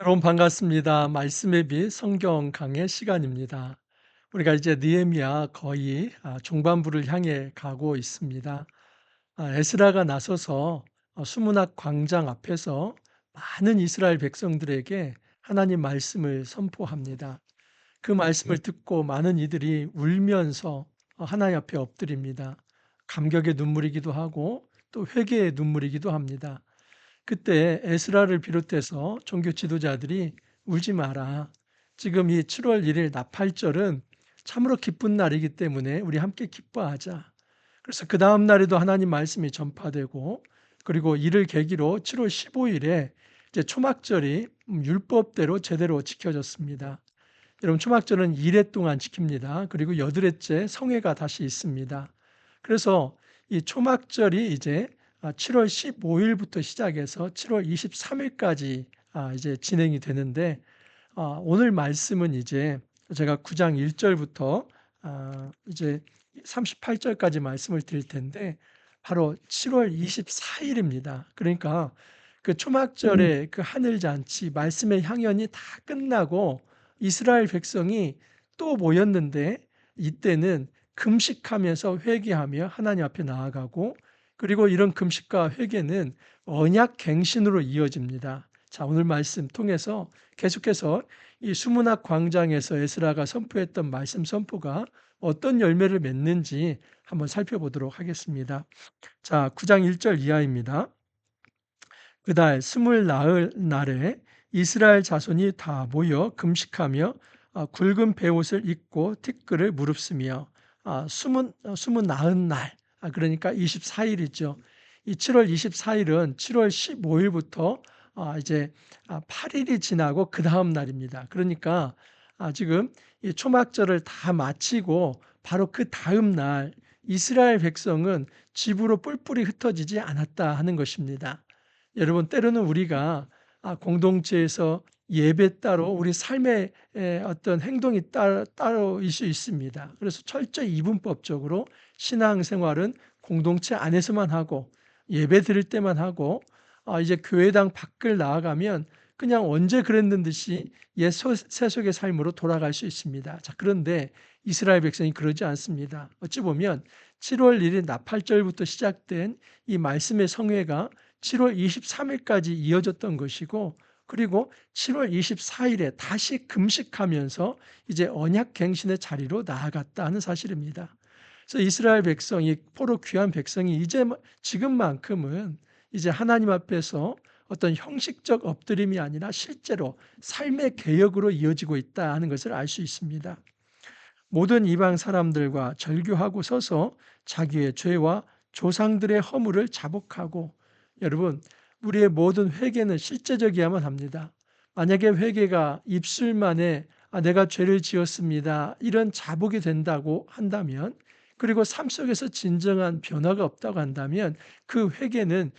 여러분 반갑습니다. 말씀의 빛 성경 강의 시간입니다. 우리가 이제 느헤미야 거의 중반부를 향해 가고 있습니다. 에스라가 나서서 수문학 광장 앞에서 많은 이스라엘 백성들에게 하나님 말씀을 선포합니다. 그 말씀을 듣고 많은 이들이 울면서 하나님 앞에 엎드립니다. 감격의 눈물이기도 하고 또 회개의 눈물이기도 합니다. 그때 에스라를 비롯해서 종교 지도자들이 "울지 마라. 지금 이 7월 1일 나팔절은 참으로 기쁜 날이기 때문에 우리 함께 기뻐하자." 그래서 그다음 날에도 하나님 말씀이 전파되고, 그리고 이를 계기로 7월 15일에 이제 초막절이 율법대로 제대로 지켜졌습니다. 여러분, 초막절은 2회 동안 지킵니다. 그리고 8회째 성회가 다시 있습니다. 그래서 이 초막절이 이제 7월 15일부터 시작해서 7월 23일까지 이제 진행이 되는데, 오늘 말씀은 이제 제가 9장 1절부터 이제 38절까지 말씀을 드릴 텐데, 바로 7월 24일입니다. 그러니까 그 초막절의 그 하늘잔치, 말씀의 향연이 다 끝나고 이스라엘 백성이 또 모였는데, 이때는 금식하면서 회개하며 하나님 앞에 나아가고, 그리고 이런 금식과 회개는 언약 갱신으로 이어집니다. 자, 오늘 말씀 통해서 계속해서 이 수문학 광장에서 에스라가 선포했던 말씀 선포가 어떤 열매를 맺는지 한번 살펴보도록 하겠습니다. 자, 9장 1절 이하입니다. 그달 스물 나흘 날에 이스라엘 자손이 다 모여 금식하며 굵은 베옷을 입고 티끌을 무릅쓰며 스물 나흔 날, 그러니까 24일이죠. 이 7월 24일은 7월 15일부터 이제 8일이 지나고 그 다음 날입니다. 그러니까 지금 이 초막절을 다 마치고 바로 그 다음 날 이스라엘 백성은 집으로 뿔뿔이 흩어지지 않았다 하는 것입니다. 여러분, 때로는 우리가 공동체에서 예배 따로, 우리 삶의 어떤 행동이 따로일 수 있습니다. 그래서 철저히 이분법적으로 신앙생활은 공동체 안에서만 하고, 예배 드릴 때만 하고, 이제 교회당 밖을 나아가면 그냥 언제 그랬는 듯이 옛 세속의 삶으로 돌아갈 수 있습니다. 자, 그런데 이스라엘 백성이 그러지 않습니다. 어찌 보면 7월 1일 나팔절부터 시작된 이 말씀의 성회가 7월 23일까지 이어졌던 것이고, 그리고 7월 24일에 다시 금식하면서 이제 언약 갱신의 자리로 나아갔다 하는 사실입니다. 그래서 이스라엘 백성이, 포로 귀한 백성이 이제 지금만큼은 이제 하나님 앞에서 어떤 형식적 엎드림이 아니라 실제로 삶의 개혁으로 이어지고 있다 하는 것을 알 수 있습니다. 모든 이방 사람들과 절교하고 서서 자기의 죄와 조상들의 허물을 자복하고, 여러분, 우리의 모든 회개는 실제적이어야만 합니다. 만약에 회개가 입술만에 내가 죄를 지었습니다, 이런 자복이 된다고 한다면, 그리고 삶 속에서 진정한 변화가 없다고 한다면 그 회개는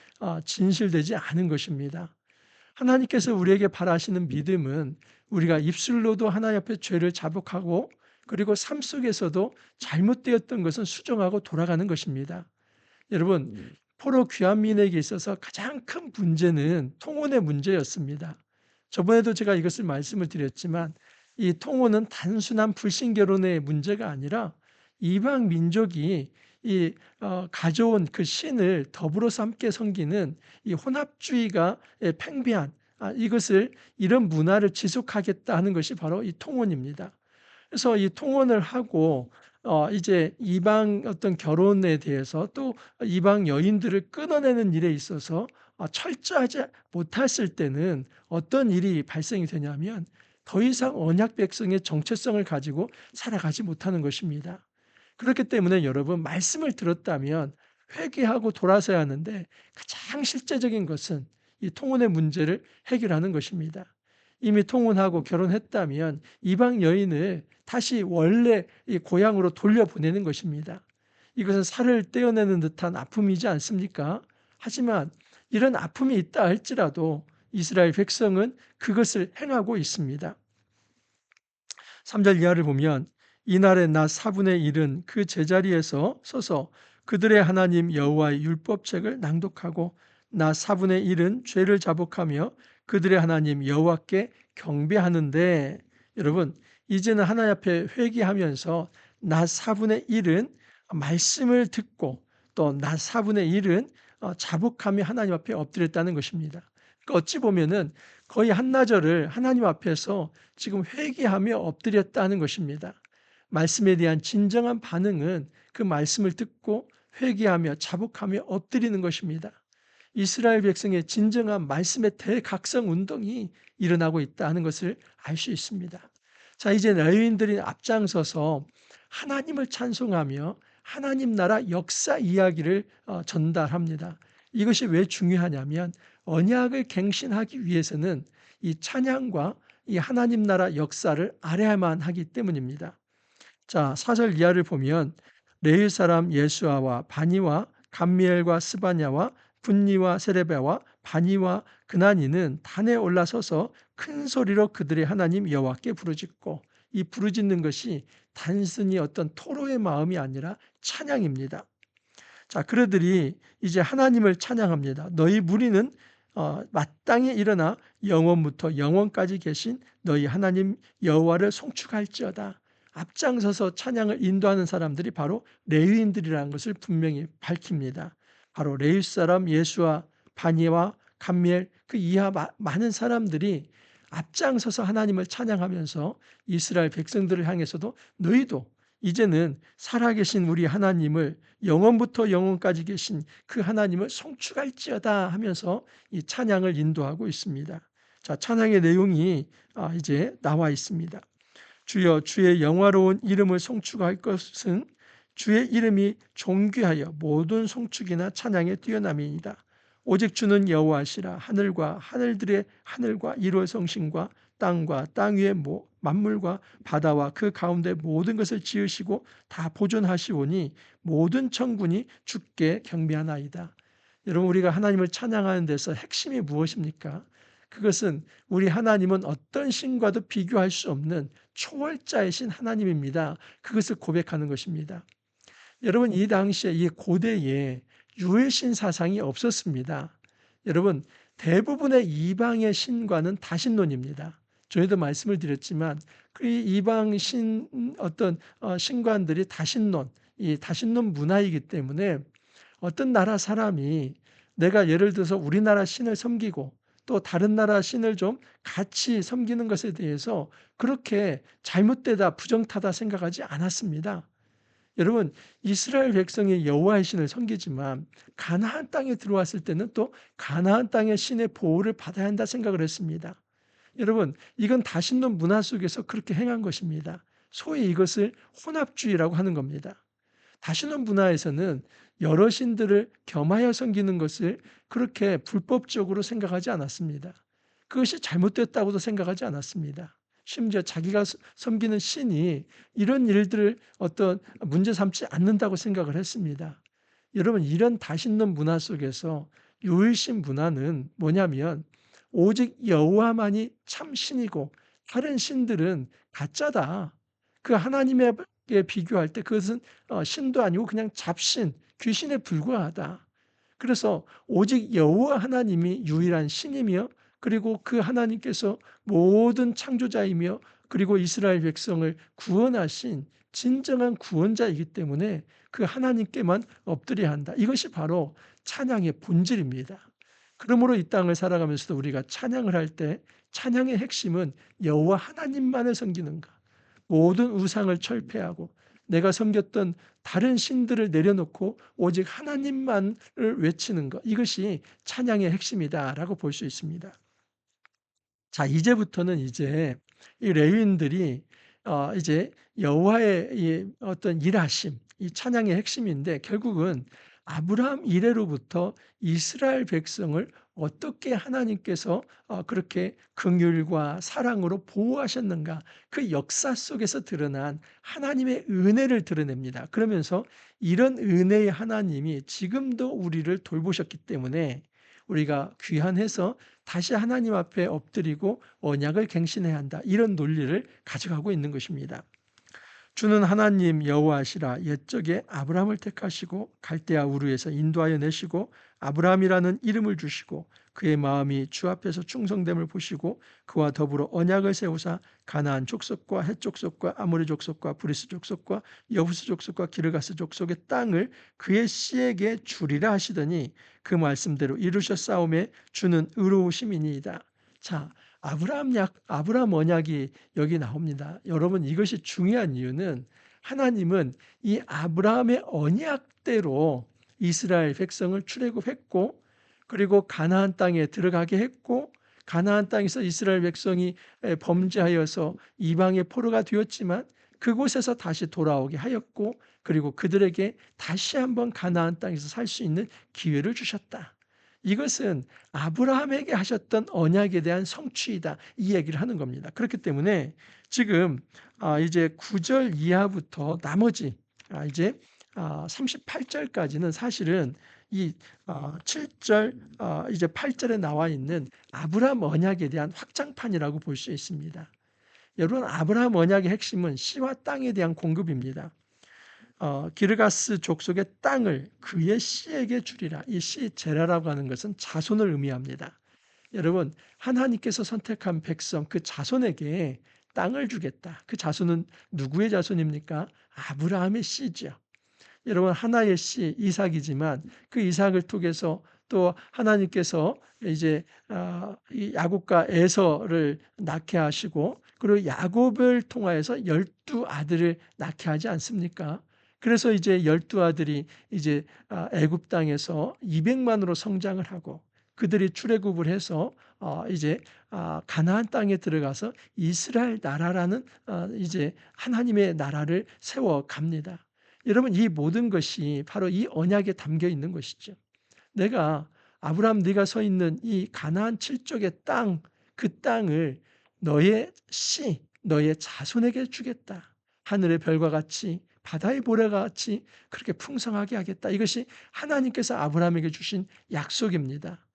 진실되지 않은 것입니다. 하나님께서 우리에게 바라시는 믿음은 우리가 입술로도 하나님 앞에 죄를 자복하고, 그리고 삶 속에서도 잘못되었던 것은 수정하고 돌아가는 것입니다. 여러분, 포로 귀환민에게 있어서 가장 큰 문제는 통혼의 문제였습니다. 저번에도 제가 이것을 말씀을 드렸지만, 이 통혼은 단순한 불신 결혼의 문제가 아니라 이방 민족이 가져온 그 신을 더불어서 함께 섬기는 이 혼합주의가 팽배한, 이것을, 이런 문화를 지속하겠다 하는 것이 바로 이 통혼입니다. 그래서 이 통혼을 하고 이제 이방 어떤 결혼에 대해서, 또 이방 여인들을 끊어내는 일에 있어서 철저하지 못했을 때는 어떤 일이 발생이 되냐면, 더 이상 언약 백성의 정체성을 가지고 살아가지 못하는 것입니다. 그렇기 때문에 여러분, 말씀을 들었다면 회개하고 돌아서야 하는데, 가장 실제적인 것은 이 통혼의 문제를 해결하는 것입니다. 이미 통혼하고 결혼했다면 이방 여인을 다시 원래 이 고향으로 돌려보내는 것입니다. 이것은 살을 떼어내는 듯한 아픔이지 않습니까? 하지만 이런 아픔이 있다 할지라도 이스라엘 백성은 그것을 행하고 있습니다. 3절 이하를 보면, 이날에 나 4분의 1은 그 제자리에서 서서 그들의 하나님 여호와의 율법책을 낭독하고 나 4분의 1은 죄를 자복하며 그들의 하나님 여호와께 경배하는데, 여러분 이제는 하나님 앞에 회개하면서 나 4분의 1은 말씀을 듣고 또 나 4분의 1은 자복하며 하나님 앞에 엎드렸다는 것입니다. 그러니까 어찌 보면은 거의 한나절을 하나님 앞에서 지금 회개하며 엎드렸다는 것입니다. 말씀에 대한 진정한 반응은 그 말씀을 듣고 회개하며 자복하며 엎드리는 것입니다. 이스라엘 백성의 진정한 말씀의 대각성 운동이 일어나고 있다는 것을 알 수 있습니다. 자, 이제 레위인들이 앞장서서 하나님을 찬송하며 하나님 나라 역사 이야기를 전달합니다. 이것이 왜 중요하냐면 언약을 갱신하기 위해서는 이 찬양과 이 하나님 나라 역사를 알아야만 하기 때문입니다. 자, 4절 이하를 보면 레위 사람 예수아와 바니와 감미엘과 스바냐와 분니와 세레베와 바니와 그나니는 단에 올라서서 큰 소리로 그들의 하나님 여호와께 부르짖고, 이 부르짖는 것이 단순히 어떤 토로의 마음이 아니라 찬양입니다. 자, 그들이 이제 하나님을 찬양합니다. 너희 무리는 마땅히 일어나 영원부터 영원까지 계신 너희 하나님 여호와를 송축할지어다. 앞장서서 찬양을 인도하는 사람들이 바로 레위인들이라는 것을 분명히 밝힙니다. 바로 레위 사람 예수와 바니와 감미엘 그 이하 많은 사람들이 앞장서서 하나님을 찬양하면서 이스라엘 백성들을 향해서도 너희도 이제는 살아계신 우리 하나님을, 영원부터 영원까지 계신 그 하나님을 송축할지어다 하면서 이 찬양을 인도하고 있습니다. 자, 찬양의 내용이 이제 나와 있습니다. 주여, 주의 영화로운 이름을 송축할 것은 주의 이름이 존귀하여 모든 송축이나 찬양에 뛰어남이니이다. 오직 주는 여호와시라. 하늘과 하늘들의 하늘과 이루 성신과 땅과 땅 위의 만물과 바다와 그 가운데 모든 것을 지으시고 다 보존하시오니 모든 천군이 주께 경배하나이다. 여러분, 우리가 하나님을 찬양하는 데서 핵심이 무엇입니까? 그것은 우리 하나님은 어떤 신과도 비교할 수 없는 초월자이신 하나님입니다. 그것을 고백하는 것입니다. 여러분, 이 당시에 이 고대에 유해신 사상이 없었습니다. 여러분, 대부분의 이방의 신과는 다신론입니다. 저희도 말씀을 드렸지만 그 이방 어떤 신관들이 이 다신론 문화이기 때문에 어떤 나라 사람이 내가 예를 들어서 우리나라 신을 섬기고 또 다른 나라 신을 좀 같이 섬기는 것에 대해서 그렇게 잘못되다, 부정타다 생각하지 않았습니다. 여러분, 이스라엘 백성이 여호와의 신을 섬기지만 가나안 땅에 들어왔을 때는 또 가나안 땅의 신의 보호를 받아야 한다 생각을 했습니다. 여러분, 이건 다신론 문화 속에서 그렇게 행한 것입니다. 소위 이것을 혼합주의라고 하는 겁니다. 다신론 문화에서는 여러 신들을 겸하여 섬기는 것을 그렇게 불법적으로 생각하지 않았습니다. 그것이 잘못됐다고도 생각하지 않았습니다. 심지어 자기가 섬기는 신이 이런 일들을 어떤 문제 삼지 않는다고 생각을 했습니다. 여러분, 이런 다신론 문화 속에서 유일신 문화는 뭐냐면 오직 여호와만이 참 신이고 다른 신들은 가짜다. 그 하나님에게 비교할 때 그것은 신도 아니고 그냥 잡신, 귀신에 불과하다. 그래서 오직 여호와 하나님이 유일한 신이며, 그리고 그 하나님께서 모든 창조자이며 그리고 이스라엘 백성을 구원하신 진정한 구원자이기 때문에 그 하나님께만 엎드려야 한다. 이것이 바로 찬양의 본질입니다. 그러므로 이 땅을 살아가면서도 우리가 찬양을 할 때 찬양의 핵심은 여호와 하나님만을 섬기는가, 모든 우상을 철폐하고 내가 섬겼던 다른 신들을 내려놓고 오직 하나님만을 외치는 것, 이것이 찬양의 핵심이다라고 볼 수 있습니다. 자, 이제부터는 이제 이 레위인들이 이제 여호와의 이 어떤 일하심, 이 찬양의 핵심인데 결국은 아브라함 이래로부터 이스라엘 백성을 어떻게 하나님께서 그렇게 긍휼과 사랑으로 보호하셨는가, 그 역사 속에서 드러난 하나님의 은혜를 드러냅니다. 그러면서 이런 은혜의 하나님이 지금도 우리를 돌보셨기 때문에 우리가 귀환해서 다시 하나님 앞에 엎드리고 언약을 갱신해야 한다. 이런 논리를 가져가고 있는 것입니다. 주는 하나님 여호와시라. 옛적에 아브라함을 택하시고 갈대아 우르에서 인도하여 내시고 아브라함이라는 이름을 주시고 그의 마음이 주 앞에서 충성됨을 보시고 그와 더불어 언약을 세우사 가나안 족속과 헷 족속과 아모리 족속과 브리스 족속과 여부스 족속과 기르가스 족속의 땅을 그의 씨에게 주리라 하시더니 그 말씀대로 이루셨사오매 주는 의로우심이니이다. 자, 아브라함 언약이 여기 나옵니다. 여러분, 이것이 중요한 이유는 하나님은 이 아브라함의 언약대로 이스라엘 백성을 출애굽했고 그리고 가나안 땅에 들어가게 했고 가나안 땅에서 이스라엘 백성이 범죄하여서 이방의 포로가 되었지만 그곳에서 다시 돌아오게 하였고 그리고 그들에게 다시 한번 가나안 땅에서 살 수 있는 기회를 주셨다. 이것은 아브라함에게 하셨던 언약에 대한 성취이다. 이 얘기를 하는 겁니다. 그렇기 때문에 지금 이제 9절 이하부터 나머지 이제 38절까지는 사실은 이 7절 이제 8절에 나와 있는 아브라함 언약에 대한 확장판이라고 볼 수 있습니다. 여러분, 아브라함 언약의 핵심은 씨와 땅에 대한 공급입니다. 기르가스 족속의 땅을 그의 씨에게 주리라. 이 씨 제라라고 하는 것은 자손을 의미합니다. 여러분, 하나님께서 선택한 백성 그 자손에게 땅을 주겠다. 그 자손은 누구의 자손입니까? 아브라함의 씨죠. 여러분, 하나의 씨 이삭이지만 그 이삭을 통해서 또 하나님께서 이제 이 야곱과 에서를 낳게 하시고 그리고 야곱을 통하여서 12 아들을 낳게 하지 않습니까? 그래서 이제 12 아들이 이제 애굽 땅에서 200만으로 성장을 하고 그들이 출애굽을 해서 이제 가나안 땅에 들어가서 이스라엘 나라라는 이제 하나님의 나라를 세워 갑니다. 여러분, 이 모든 것이 바로 이 언약에 담겨 있는 것이죠. 내가 아브라함, 네가 서 있는 이 가나안 칠족의 땅, 그 땅을 너의 씨, 너의 자손에게 주겠다. 하늘의 별과 같이 바다의 모래가 같이 그렇게 풍성하게 하겠다. 이것이 하나님께서 아브라함에게 주신 약속입니다.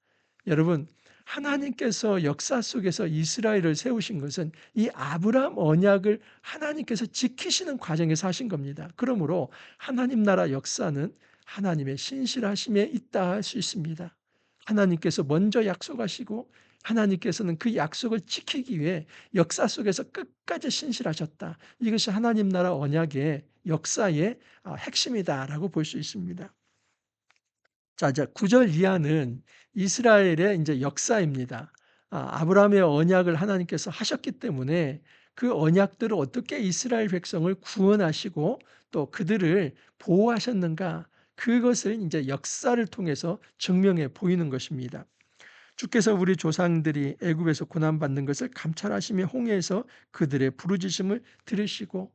여러분, 하나님께서 역사 속에서 이스라엘을 세우신 것은 이 아브라함 언약을 하나님께서 지키시는 과정에서 하신 겁니다. 그러므로 하나님 나라 역사는 하나님의 신실하심에 있다 할 수 있습니다. 하나님께서 먼저 약속하시고 하나님께서는 그 약속을 지키기 위해 역사 속에서 끝까지 신실하셨다. 이것이 하나님 나라 언약의 역사의 핵심이다라고 볼 수 있습니다. 자, 이제 9절 이하는 이스라엘의 이제 역사입니다. 아브라함의 언약을 하나님께서 하셨기 때문에 그 언약들을 어떻게 이스라엘 백성을 구원하시고 또 그들을 보호하셨는가, 그것을 이제 역사를 통해서 증명해 보이는 것입니다. 주께서 우리 조상들이 애굽에서 고난받는 것을 감찰하시며 홍해에서 그들의 부르짖음을 들으시고,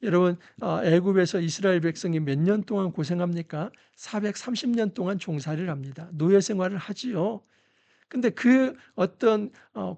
여러분, 애굽에서 이스라엘 백성이 몇 년 동안 고생합니까? 430년 동안 종살이를 합니다. 노예 생활을 하지요. 근데 그 어떤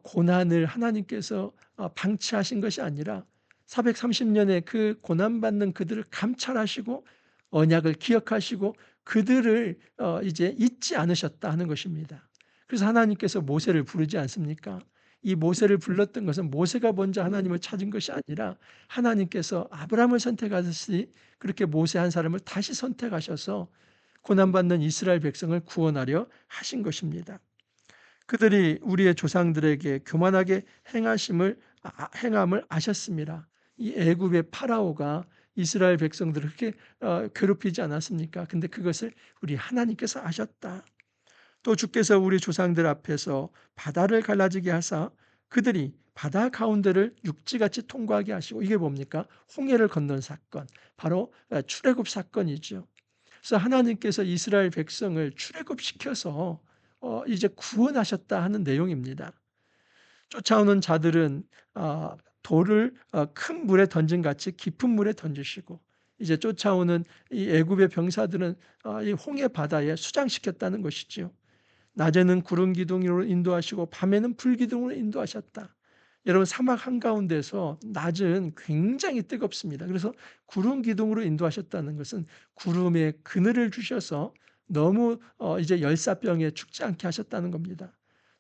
고난을 하나님께서 방치하신 것이 아니라 430년의 그 고난받는 그들을 감찰하시고 언약을 기억하시고 그들을 이제 잊지 않으셨다 하는 것입니다. 그래서 하나님께서 모세를 부르지 않습니까? 이 모세를 불렀던 것은 모세가 먼저 하나님을 찾은 것이 아니라 하나님께서 아브라함을 선택하듯이 그렇게 모세 한 사람을 다시 선택하셔서 고난받는 이스라엘 백성을 구원하려 하신 것입니다. 그들이 우리의 조상들에게 교만하게 행함을 아셨습니다. 이 애굽의 파라오가 이스라엘 백성들을 그렇게 괴롭히지 않았습니까? 근데 그것을 우리 하나님께서 아셨다. 또 주께서 우리 조상들 앞에서 바다를 갈라지게 하사 그들이 바다 가운데를 육지같이 통과하게 하시고, 이게 뭡니까? 홍해를 건넌 사건, 바로 출애굽 사건이죠. 그래서 하나님께서 이스라엘 백성을 출애굽시켜서 이제 구원하셨다 하는 내용입니다. 쫓아오는 자들은 돌을 큰 물에 던진 같이 깊은 물에 던지시고, 이제 쫓아오는 이 애굽의 병사들은 이 홍해 바다에 수장시켰다는 것이지요. 낮에는 구름 기둥으로 인도하시고 밤에는 불 기둥으로 인도하셨다. 여러분, 사막 한가운데서 낮은 굉장히 뜨겁습니다. 그래서 구름 기둥으로 인도하셨다는 것은 구름에 그늘을 주셔서 너무 이제 열사병에 죽지 않게 하셨다는 겁니다.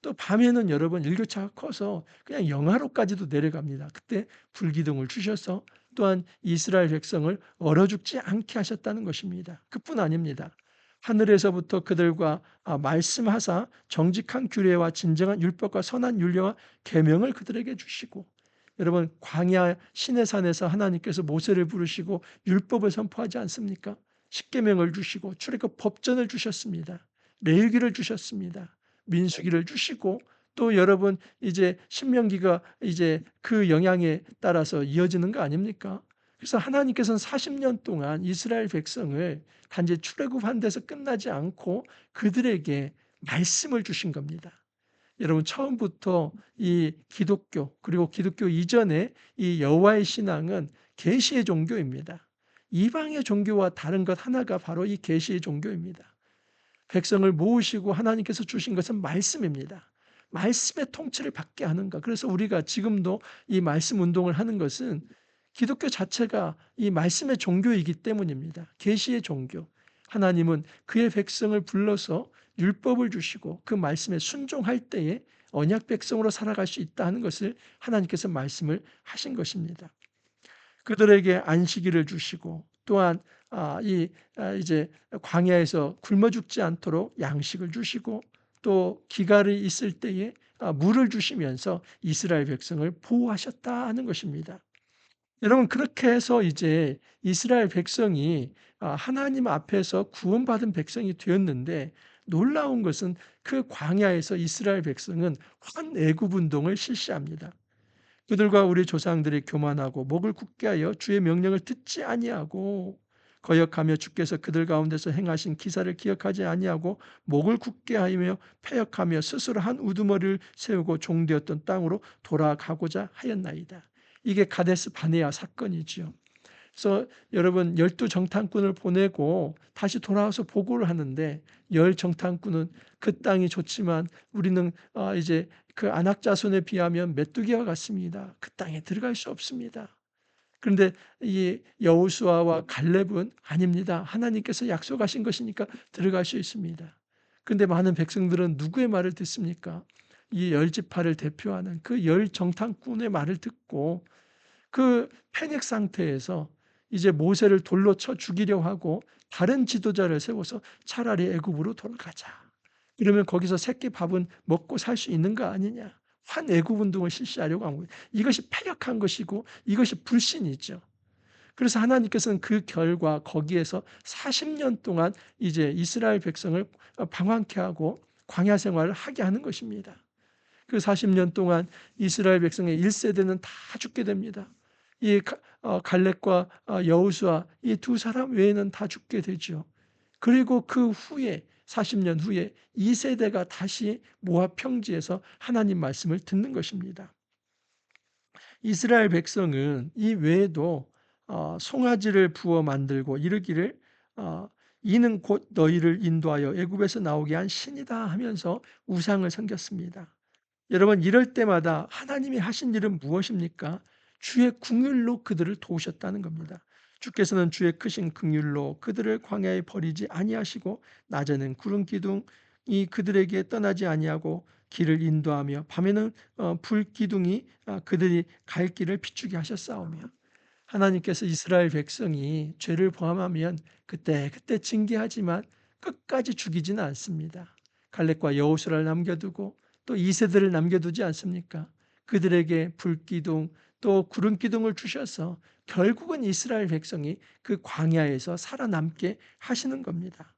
또 밤에는 여러분 일교차가 커서 그냥 영하로까지도 내려갑니다. 그때 불기둥을 주셔서 또한 이스라엘 백성을 얼어 죽지 않게 하셨다는 것입니다. 그뿐 아닙니다. 하늘에서부터 그들과 말씀하사 정직한 규례와 진정한 율법과 선한 윤례와 계명을 그들에게 주시고, 여러분 광야 시내산에서 하나님께서 모세를 부르시고 율법을 선포하지 않습니까? 십계명을 주시고 출애굽 법전을 주셨습니다. 레위기를 주셨습니다. 민수기를 주시고, 또 여러분 이제 신명기가 이제 그 영향에 따라서 이어지는 거 아닙니까? 그래서 하나님께서는 40년 동안 이스라엘 백성을 단지 출애굽한 데서 끝나지 않고 그들에게 말씀을 주신 겁니다. 여러분 처음부터 이 기독교, 그리고 기독교 이전에 이 여호와의 신앙은 계시의 종교입니다. 이방의 종교와 다른 것 하나가 바로 이 계시의 종교입니다. 백성을 모으시고 하나님께서 주신 것은 말씀입니다. 말씀의 통치를 받게 하는 것. 그래서 우리가 지금도 이 말씀 운동을 하는 것은 기독교 자체가 이 말씀의 종교이기 때문입니다. 계시의 종교. 하나님은 그의 백성을 불러서 율법을 주시고 그 말씀에 순종할 때에 언약 백성으로 살아갈 수 있다 하는 것을 하나님께서 말씀을 하신 것입니다. 그들에게 안식일을 주시고, 또한 이제 광야에서 굶어 죽지 않도록 양식을 주시고, 또 기갈이 있을 때에 물을 주시면서 이스라엘 백성을 보호하셨다 하는 것입니다. 여러분 그렇게 해서 이제 이스라엘 백성이 하나님 앞에서 구원받은 백성이 되었는데, 놀라운 것은 그 광야에서 이스라엘 백성은 환애굽 운동을 실시합니다. 그들과 우리 조상들이 교만하고 목을 굳게 하여 주의 명령을 듣지 아니하고 거역하며 주께서 그들 가운데서 행하신 기사를 기억하지 아니하고 목을 굳게 하며 패역하며 스스로 한 우두머리를 세우고 종되었던 땅으로 돌아가고자 하였나이다. 이게 가데스 바네아 사건이지요. 그래서 여러분 12정탐꾼을 보내고 다시 돌아와서 보고를 하는데, 10정탐꾼은 그 땅이 좋지만 우리는 이제 그 아낙 자손에 비하면 메뚜기와 같습니다. 그 땅에 들어갈 수 없습니다. 그런데 이 여호수아와 갈렙은 아닙니다. 하나님께서 약속하신 것이니까 들어갈 수 있습니다. 그런데 많은 백성들은 누구의 말을 듣습니까? 이 열지파를 대표하는 그 10정탐꾼의 말을 듣고 그 패닉 상태에서 이제 모세를 돌로 쳐 죽이려 하고 다른 지도자를 세워서 차라리 애굽으로 돌아가자. 그러면 거기서 새끼 밥은 먹고 살 수 있는 거 아니냐. 환애굽 운동을 실시하려고 한 거예요. 이것이 패역한 것이고 이것이 불신이죠. 그래서 하나님께서는 그 결과 거기에서 40년 동안 이제 이스라엘 백성을 방황케 하고 광야 생활을 하게 하는 것입니다. 그 40년 동안 이스라엘 백성의 1세대는 다 죽게 됩니다. 이 갈렙과 여호수아 이 두 사람 외에는 다 죽게 되죠. 그리고 그 후에 40년 후에 2세대가 다시 모압 평지에서 하나님 말씀을 듣는 것입니다. 이스라엘 백성은 이 외에도 송아지를 부어 만들고 이르기를 이는 곧 너희를 인도하여 애굽에서 나오게 한 신이다 하면서 우상을 섬겼습니다. 여러분 이럴 때마다 하나님이 하신 일은 무엇입니까? 주의 긍휼로 그들을 도우셨다는 겁니다. 주께서는 주의 크신 긍휼로 그들을 광야에 버리지 아니하시고 낮에는 구름 기둥이 그들에게 떠나지 아니하고 길을 인도하며 밤에는 불 기둥이 그들이 갈 길을 비추게 하셨사오며, 하나님께서 이스라엘 백성이 죄를 범하면 그때 징계하지만 끝까지 죽이지는 않습니다. 갈렙과 여호수아를 남겨두고 또 2세대를 남겨두지 않습니까? 그들에게 불기둥 또 구름기둥을 주셔서 결국은 이스라엘 백성이 그 광야에서 살아남게 하시는 겁니다.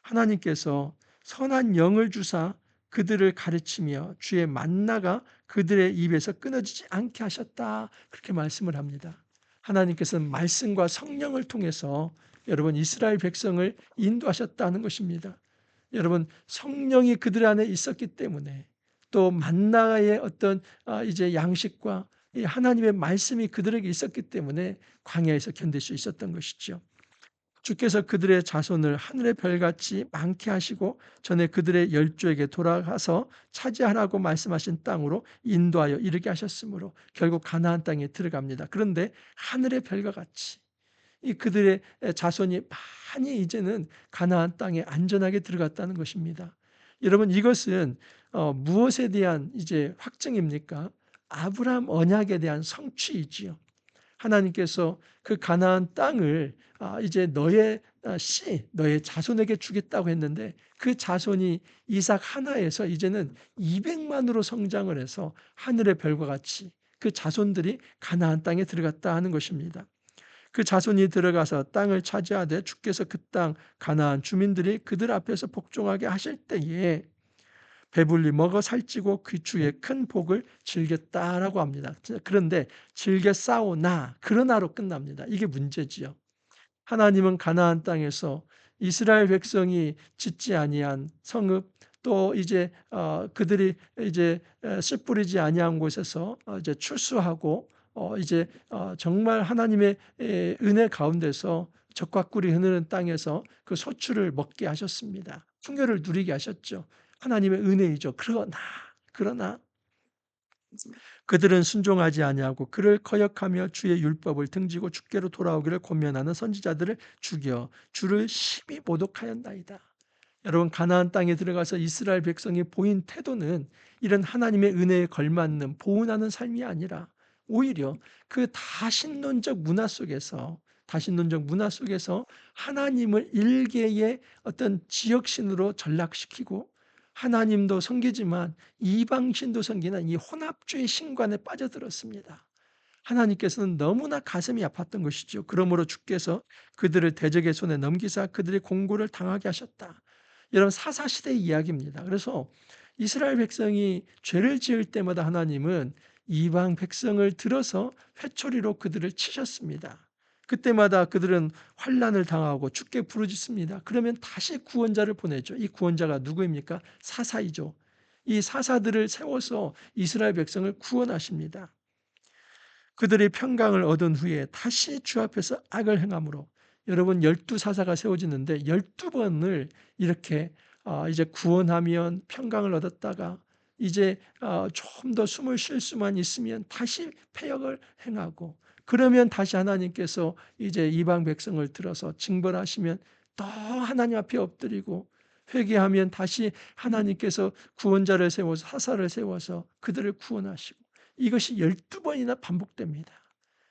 하나님께서 선한 영을 주사 그들을 가르치며 주의 만나가 그들의 입에서 끊어지지 않게 하셨다, 그렇게 말씀을 합니다. 하나님께서는 말씀과 성령을 통해서 여러분 이스라엘 백성을 인도하셨다는 것입니다. 여러분 성령이 그들 안에 있었기 때문에, 또 만나의 어떤 이제 양식과 이 하나님의 말씀이 그들에게 있었기 때문에 광야에서 견딜 수 있었던 것이죠. 주께서 그들의 자손을 하늘의 별같이 많게 하시고 전에 그들의 열조에게 돌아가서 차지하라고 말씀하신 땅으로 인도하여 이르게 하셨으므로 결국 가나안 땅에 들어갑니다. 그런데 하늘의 별과 같이 이 그들의 자손이 많이 이제는 가나안 땅에 안전하게 들어갔다는 것입니다. 여러분 이것은 무엇에 대한 이제 확증입니까? 아브라함 언약에 대한 성취이지요. 하나님께서 그 가나안 땅을 이제 너의 너의 자손에게 주겠다고 했는데 그 자손이 이삭 하나에서 이제는 200만으로 성장을 해서 하늘의 별과 같이 그 자손들이 가나안 땅에 들어갔다 하는 것입니다. 그 자손이 들어가서 땅을 차지하되 주께서 그 땅 가나안 주민들이 그들 앞에서 복종하게 하실 때에 배불리 먹어 살찌고 그 주의 큰 복을 즐겼다라고 합니다. 그런데 즐겨 싸우나 그러나로 끝납니다. 이게 문제지요. 하나님은 가나안 땅에서 이스라엘 백성이 짓지 아니한 성읍 또 이제 그들이 이제 씨 뿌리지 아니한 곳에서 이제 출수하고 이제 정말 하나님의 은혜 가운데서 적과 꿀이 흐르는 땅에서 그 소출을 먹게 하셨습니다. 풍요를 누리게 하셨죠. 하나님의 은혜이죠. 그러나 그들은 순종하지 아니하고 그를 거역하며 주의 율법을 등지고 주께로 돌아오기를 권면하는 선지자들을 죽여 주를 심히 모독하였나이다. 여러분 가나안 땅에 들어가서 이스라엘 백성이 보인 태도는 이런 하나님의 은혜에 걸맞는 보은하는 삶이 아니라 오히려 그 다신론적 문화 속에서 하나님을 일개의 어떤 지역신으로 전락시키고 하나님도 섬기지만 이방신도 섬기는 이 혼합주의 신관에 빠져들었습니다. 하나님께서는 너무나 가슴이 아팠던 것이죠. 그러므로 주께서 그들을 대적의 손에 넘기사 그들의 공고를 당하게 하셨다. 여러분 사사시대의 이야기입니다. 그래서 이스라엘 백성이 죄를 지을 때마다 하나님은 이방 백성을 들어서 회초리로 그들을 치셨습니다. 그때마다 그들은 환난을 당하고 주께 부르짖습니다. 그러면 다시 구원자를 보내죠. 이 구원자가 누구입니까? 사사이죠. 이 사사들을 세워서 이스라엘 백성을 구원하십니다. 그들이 평강을 얻은 후에 다시 주 앞에서 악을 행함으로 여러분 12사사가 세워지는데 12번을 이렇게 이제 구원하면 평강을 얻었다가 이제 좀 더 숨을 쉴 수만 있으면 다시 패역을 행하고 그러면 다시 하나님께서 이제 이방 백성을 들어서 징벌하시면 또 하나님 앞에 엎드리고 회개하면 다시 하나님께서 구원자를 세워서 사사를 세워서 그들을 구원하시고 이것이 12번이나 반복됩니다.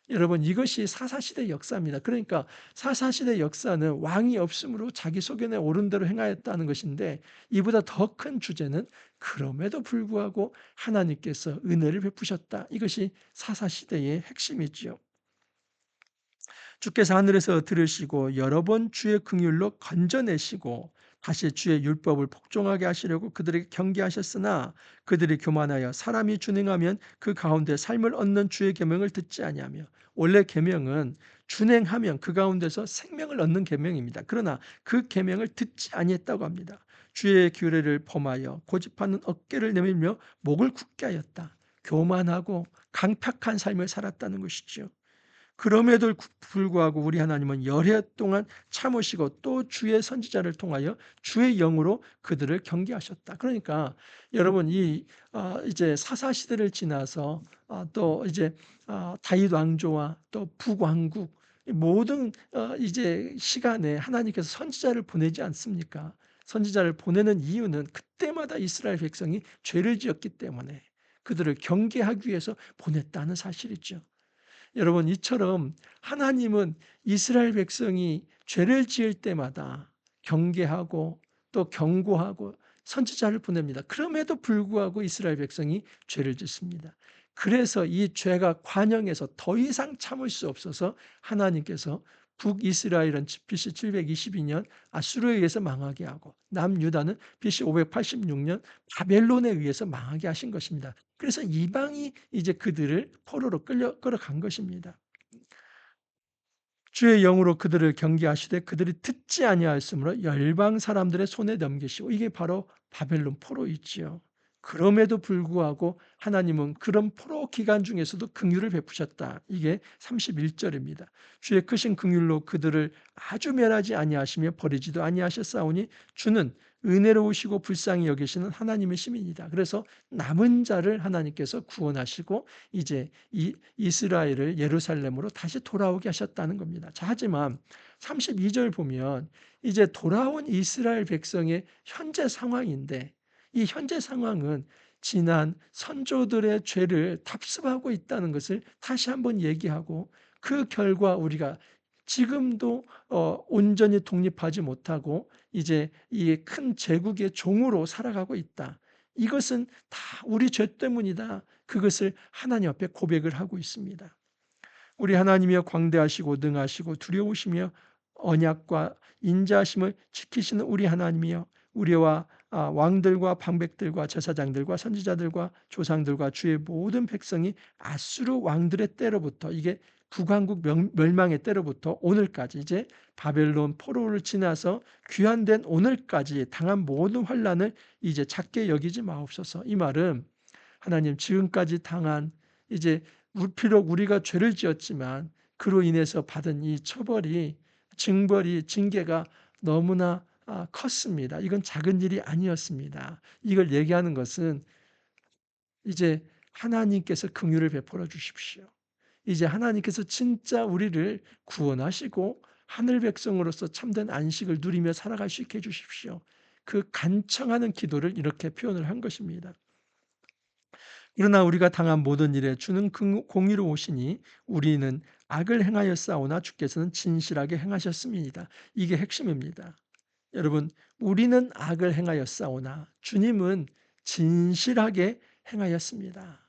여러분 이것이 사사시대 역사입니다. 그러니까 사사시대 역사는 왕이 없으므로 자기 소견에 옳은 대로 행하였다는 것인데 이보다 더 큰 주제는 그럼에도 불구하고 하나님께서 은혜를 베푸셨다. 이것이 사사시대의 핵심이지요. 주께서 하늘에서 들으시고 여러 번 주의 긍휼로 건져내시고 다시 주의 율법을 복종하게 하시려고 그들에게 경계하셨으나 그들이 교만하여 사람이 준행하면 그 가운데 삶을 얻는 주의 계명을 듣지 아니하며 원래 계명은 준행하면 그 가운데서 생명을 얻는 계명입니다. 그러나 그 계명을 듣지 아니했다고 합니다. 주의 규례를 범하여 고집하는 어깨를 내밀며 목을 굳게 하였다. 교만하고 강팍한 삶을 살았다는 것이죠. 그럼에도 불구하고 우리 하나님은 열해 동안 참으시고 또 주의 선지자를 통하여 주의 영으로 그들을 경계하셨다. 그러니까 여러분 이 이제 사사 시대를 지나서 또 이제 다윗 왕조와 또 북왕국 모든 이제 시간에 하나님께서 선지자를 보내지 않습니까? 선지자를 보내는 이유는 그때마다 이스라엘 백성이 죄를 지었기 때문에 그들을 경계하기 위해서 보냈다는 사실이죠. 여러분 이처럼 하나님은 이스라엘 백성이 죄를 지을 때마다 경계하고 또 경고하고 선지자를 보냅니다. 그럼에도 불구하고 이스라엘 백성이 죄를 짓습니다. 그래서 이 죄가 관영에서 더 이상 참을 수 없어서 하나님께서 북이스라엘은 BC 722년 아수르에 의해서 망하게 하고 남유다는 BC 586년 바벨론에 의해서 망하게 하신 것입니다. 그래서 이방이 이제 그들을 포로로 끌어간 것입니다. 주의 영으로 그들을 경계하시되 그들이 듣지 아니하였으므로 열방 사람들의 손에 넘기시고 이게 바로 바벨론 포로이지요. 그럼에도 불구하고 하나님은 그런 포로 기간 중에서도 긍휼을 베푸셨다. 이게 31절입니다. 주의 크신 긍휼로 그들을 아주 멸하지 아니하시며 버리지도 아니하셨사오니 주는 은혜로우시고 불쌍히 여기시는 하나님의 시민이다. 그래서 남은 자를 하나님께서 구원하시고 이제 이스라엘을 예루살렘으로 다시 돌아오게 하셨다는 겁니다. 자, 하지만 32절 보면 이제 돌아온 이스라엘 백성의 현재 상황인데 이 현재 상황은 지난 선조들의 죄를 답습하고 있다는 것을 다시 한번 얘기하고 그 결과 우리가 지금도 온전히 독립하지 못하고 이제 이 큰 제국의 종으로 살아가고 있다. 이것은 다 우리 죄 때문이다. 그것을 하나님 앞에 고백을 하고 있습니다. 우리 하나님이여 광대하시고 능하시고 두려우시며 언약과 인자하심을 지키시는 우리 하나님이여 우리와 왕들과 방백들과 제사장들과 선지자들과 조상들과 주의 모든 백성이 아수르 왕들의 때로부터 이게 북왕국 멸망의 때로부터 오늘까지 이제 바벨론 포로를 지나서 귀환된 오늘까지 당한 모든 환난을 이제 작게 여기지 마옵소서. 이 말은 하나님 지금까지 당한 이제 비록 우리가 죄를 지었지만 그로 인해서 받은 이 처벌이 징벌이 징계가 너무나 컸습니다. 이건 작은 일이 아니었습니다. 이걸 얘기하는 것은 이제 하나님께서 긍휼을 베풀어 주십시오. 이제 하나님께서 진짜 우리를 구원하시고 하늘 백성으로서 참된 안식을 누리며 살아갈 수 있게 해 주십시오. 그 간청하는 기도를 이렇게 표현을 한 것입니다. 그러나 우리가 당한 모든 일에 주는 공의로우시니 우리는 악을 행하였사오나 주께서는 진실하게 행하셨습니다. 이게 핵심입니다. 여러분, 우리는 악을 행하였사오나 주님은 진실하게 행하였습니다.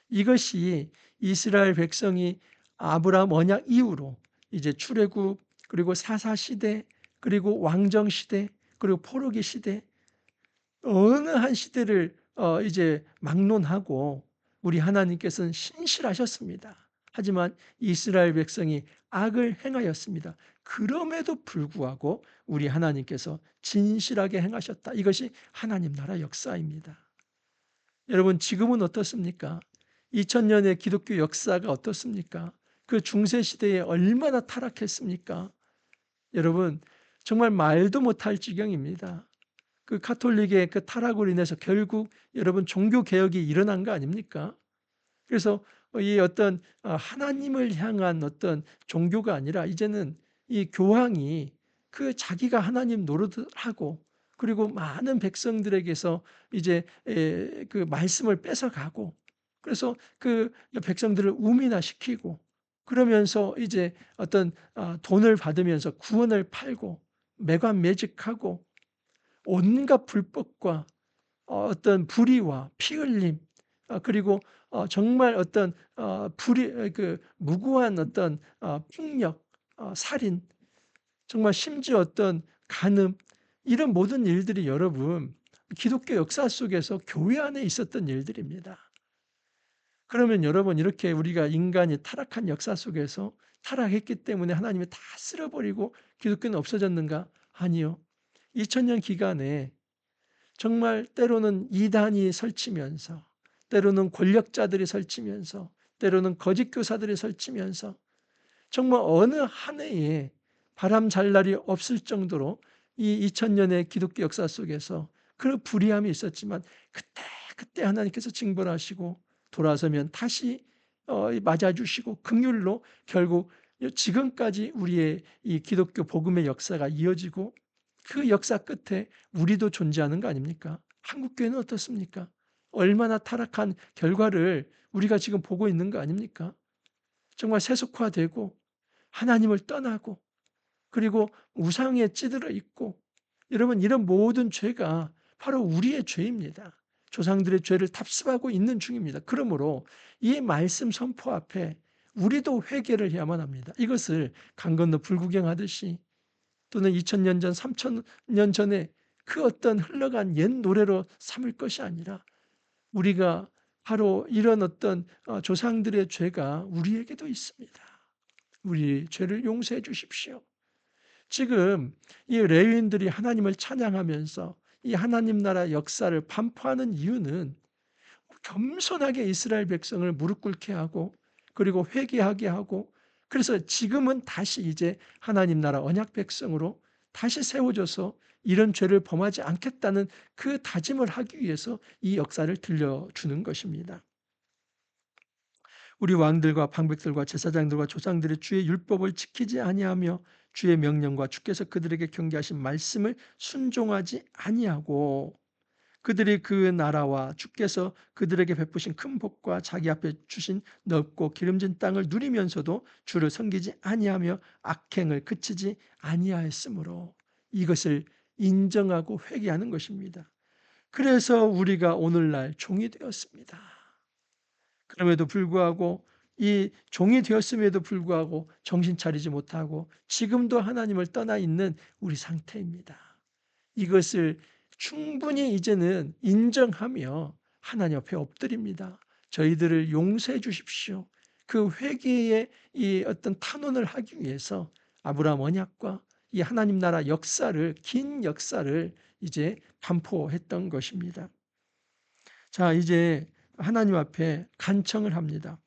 이것이 이스라엘 백성이 아브라함 언약 이후로 이제 출애굽 그리고 사사 시대 그리고 왕정 시대 그리고 포로기 시대 어느 한 시대를 이제 막론하고 우리 하나님께서는 신실하셨습니다. 하지만 이스라엘 백성이 악을 행하였습니다. 그럼에도 불구하고 우리 하나님께서 진실하게 행하셨다. 이것이 하나님 나라 역사입니다. 여러분 지금은 어떻습니까? 2000년의 기독교 역사가 어떻습니까? 그 중세 시대에 얼마나 타락했습니까? 여러분 정말 말도 못할 지경입니다. 그 가톨릭의 그 타락으로 인해서 결국 여러분 종교 개혁이 일어난 거 아닙니까? 그래서 이 어떤 하나님을 향한 어떤 종교가 아니라 이제는 이 교황이 그 자기가 하나님 노릇하고 그리고 많은 백성들에게서 이제 그 말씀을 뺏어가고 그래서 그 백성들을 우민화시키고 그러면서 이제 어떤 돈을 받으면서 구원을 팔고 매관매직하고 온갖 불법과 어떤 불의와 피 흘림 그리고 정말 어떤 불의 그 무고한 어떤 폭력, 살인, 정말 심지어 어떤 간음 이런 모든 일들이 여러분 기독교 역사 속에서 교회 안에 있었던 일들입니다. 그러면 여러분 이렇게 우리가 인간이 타락한 역사 속에서 타락했기 때문에 하나님이 다 쓸어버리고 기독교는 없어졌는가? 아니요. 2000년 기간에 정말 때로는 이단이 설치면서 때로는 권력자들이 설치면서 때로는 거짓 교사들이 설치면서 정말 어느 한 해에 바람 잘 날이 없을 정도로 이 2000년의 기독교 역사 속에서 그런 불의함이 있었지만 그때 하나님께서 징벌하시고 돌아서면 다시 맞아주시고 긍휼로 결국 지금까지 우리의 이 기독교 복음의 역사가 이어지고 그 역사 끝에 우리도 존재하는 거 아닙니까? 한국교회는 어떻습니까? 얼마나 타락한 결과를 우리가 지금 보고 있는 거 아닙니까? 정말 세속화되고 하나님을 떠나고 그리고 우상에 찌들어 있고 여러분 이런 모든 죄가 바로 우리의 죄입니다. 조상들의 죄를 답습하고 있는 중입니다. 그러므로 이 말씀 선포 앞에 우리도 회개를 해야만 합니다. 이것을 강 건너 불구경하듯이 또는 2000년 전, 3000년 전에 그 어떤 흘러간 옛 노래로 삼을 것이 아니라 우리가 바로 이런 어떤 조상들의 죄가 우리에게도 있습니다. 우리 죄를 용서해 주십시오. 지금 이 레위인들이 하나님을 찬양하면서 이 하나님 나라 역사를 반포하는 이유는 겸손하게 이스라엘 백성을 무릎 꿇게 하고 그리고 회개하게 하고 그래서 지금은 다시 이제 하나님 나라 언약 백성으로 다시 세워져서 이런 죄를 범하지 않겠다는 그 다짐을 하기 위해서 이 역사를 들려주는 것입니다. 우리 왕들과 방백들과 제사장들과 조상들의 주의 율법을 지키지 아니하며 주의 명령과 주께서 그들에게 경계하신 말씀을 순종하지 아니하고 그들이 그 나라와 주께서 그들에게 베푸신 큰 복과 자기 앞에 주신 넓고 기름진 땅을 누리면서도 주를 섬기지 아니하며 악행을 그치지 아니하였으므로 이것을 인정하고 회개하는 것입니다. 그래서 우리가 오늘날 종이 되었습니다. 그럼에도 불구하고 이 종이 되었음에도 불구하고 정신 차리지 못하고 지금도 하나님을 떠나 있는 우리 상태입니다. 이것을 충분히 이제는 인정하며 하나님 앞에 엎드립니다. 저희들을 용서해 주십시오. 그 회개의 이 어떤 탄원을 하기 위해서 아브라함 언약과 이 하나님 나라 역사를, 긴 역사를 이제 반포했던 것입니다. 자, 이제 하나님 앞에 간청을 합니다.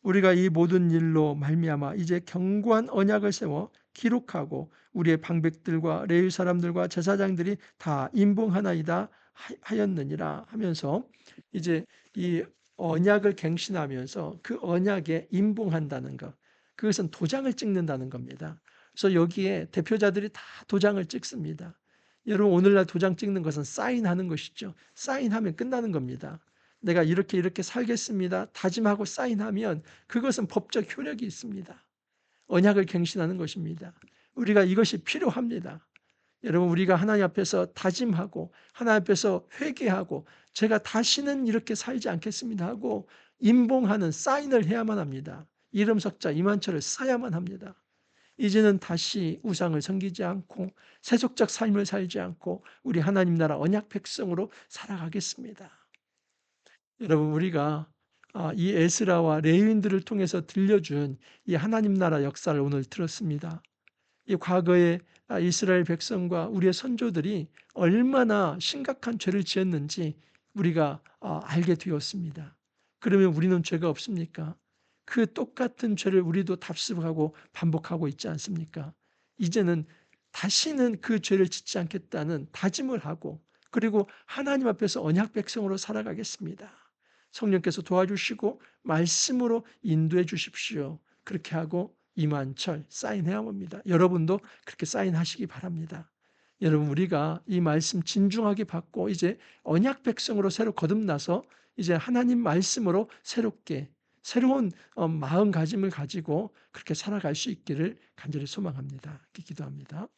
우리가 이 모든 일로 말미암아 이제 견고한 언약을 세워 기록하고 우리의 방백들과 레위 사람들과 제사장들이 다 임봉하나이다 하였느니라 하면서 이제 이 언약을 갱신하면서 그 언약에 임봉한다는 것, 그것은 도장을 찍는다는 겁니다. 그래서 여기에 대표자들이 다 도장을 찍습니다. 여러분, 오늘날 도장 찍는 것은 사인하는 것이죠. 사인하면 끝나는 겁니다. 내가 이렇게 이렇게 살겠습니다. 다짐하고 사인하면 그것은 법적 효력이 있습니다. 언약을 갱신하는 것입니다. 우리가 이것이 필요합니다. 여러분, 우리가 하나님 앞에서 다짐하고 하나님 앞에서 회개하고 제가 다시는 이렇게 살지 않겠습니다 하고 임봉하는 사인을 해야만 합니다. 이름 석자 이만철을 쌓아야만 합니다. 이제는 다시 우상을 섬기지 않고 세속적 삶을 살지 않고 우리 하나님 나라 언약 백성으로 살아가겠습니다. 여러분, 우리가 이 에스라와 레위인들을 통해서 들려준 이 하나님 나라 역사를 오늘 들었습니다. 이 과거에 이스라엘 백성과 우리의 선조들이 얼마나 심각한 죄를 지었는지 우리가 알게 되었습니다. 그러면 우리는 죄가 없습니까? 그 똑같은 죄를 우리도 답습하고 반복하고 있지 않습니까? 이제는 다시는 그 죄를 짓지 않겠다는 다짐을 하고 그리고 하나님 앞에서 언약 백성으로 살아가겠습니다. 성령께서 도와주시고 말씀으로 인도해 주십시오. 그렇게 하고 이만철 사인해야 합니다. 여러분도 그렇게 사인하시기 바랍니다. 여러분, 우리가 이 말씀 진중하게 받고 이제 언약 백성으로 새로 거듭나서 이제 하나님 말씀으로 새롭게 새로운 마음가짐을 가지고 그렇게 살아갈 수 있기를 간절히 소망합니다. 기도합니다.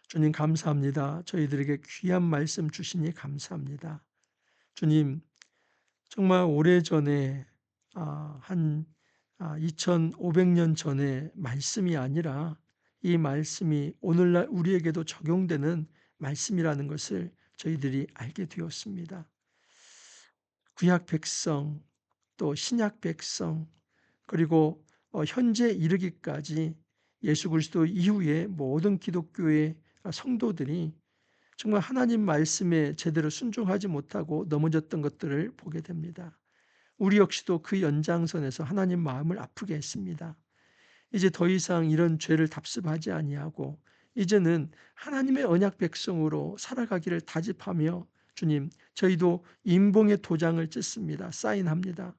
주님, 감사합니다. 저희들에게 귀한 말씀 주시니 감사합니다. 주님, 정말 오래전에 한 2500년 전의 말씀이 아니라 이 말씀이 오늘날 우리에게도 적용되는 말씀이라는 것을 저희들이 알게 되었습니다. 구약 백성, 또 신약 백성, 그리고 현재 이르기까지 예수 그리스도 이후에 모든 기독교의 성도들이 정말 하나님 말씀에 제대로 순종하지 못하고 넘어졌던 것들을 보게 됩니다. 우리 역시도 그 연장선에서 하나님 마음을 아프게 했습니다. 이제 더 이상 이런 죄를 답습하지 아니하고 이제는 하나님의 언약 백성으로 살아가기를 다짐하며 주님, 저희도 임봉의 도장을 찢습니다. 사인합니다.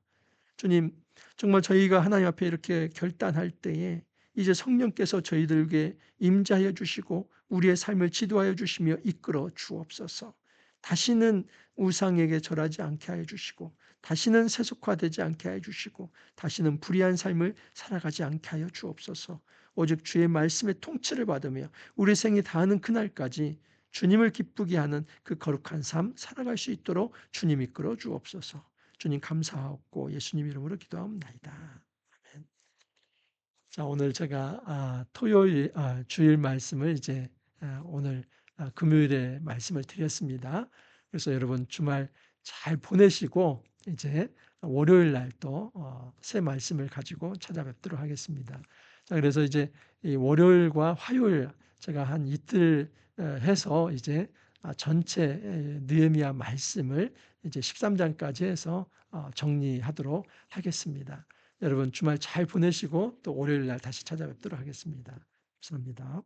주님, 정말 저희가 하나님 앞에 이렇게 결단할 때에 이제 성령께서 저희들에게 임재하여 주시고 우리의 삶을 지도하여 주시며 이끌어 주옵소서. 다시는 우상에게 절하지 않게 하여 주시고 다시는 세속화되지 않게 하여 주시고 다시는 불의한 삶을 살아가지 않게 하여 주옵소서. 오직 주의 말씀의 통치를 받으며 우리 생이 다하는 그날까지 주님을 기쁘게 하는 그 거룩한 삶 살아갈 수 있도록 주님 이끌어 주옵소서. 주님 감사하고 예수님 이름으로 기도합니다. 아멘. 자, 오늘 제가 토요일 주일 말씀을 이제 오늘 금요일에 말씀을 드렸습니다. 그래서 여러분 주말 잘 보내시고 이제 월요일 날 또 새 말씀을 가지고 찾아뵙도록 하겠습니다. 자, 그래서 이제 이 월요일과 화요일 제가 한 이틀 해서 이제 전체 느헤미야 말씀을 이제 13장까지 해서 정리하도록 하겠습니다. 여러분 주말 잘 보내시고 또 월요일 날 다시 찾아뵙도록 하겠습니다. 감사합니다.